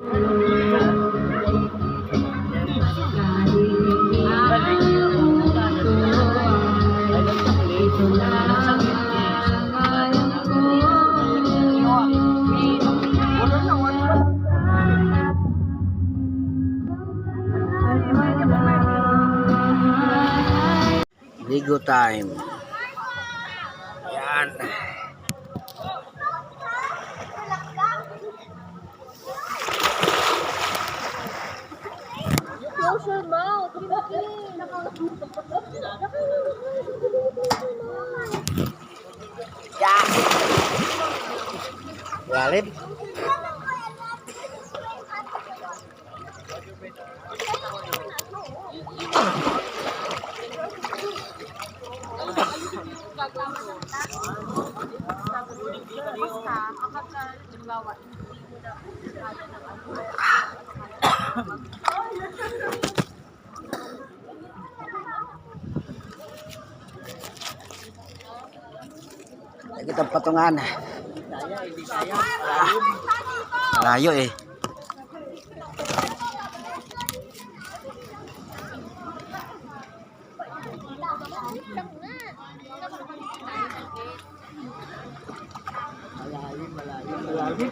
Ligo time. Yan. Close your mouth. Yeah. Lalim. Kita patungan. Layo eh. Malalim.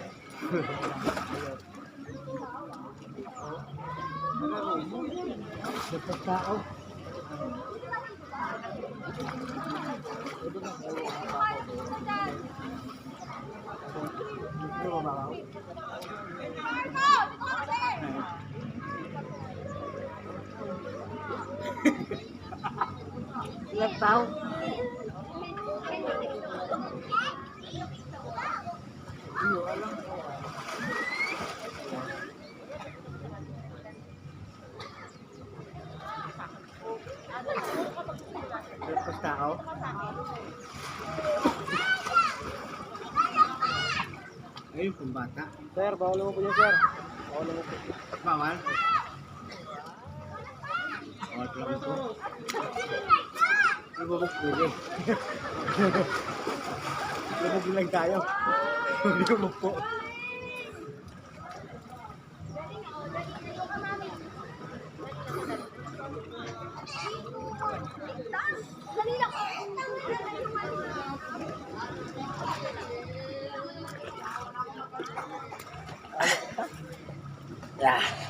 Tao. Ilang tao? Ilang tao? Ayun kung bata. Sir, bawal mo po yun, sir. Bawal mo po. Bawal? Bawal po lang po. Ibubog po rin. Ibubog lang tayo. Ibubog po. Yeah.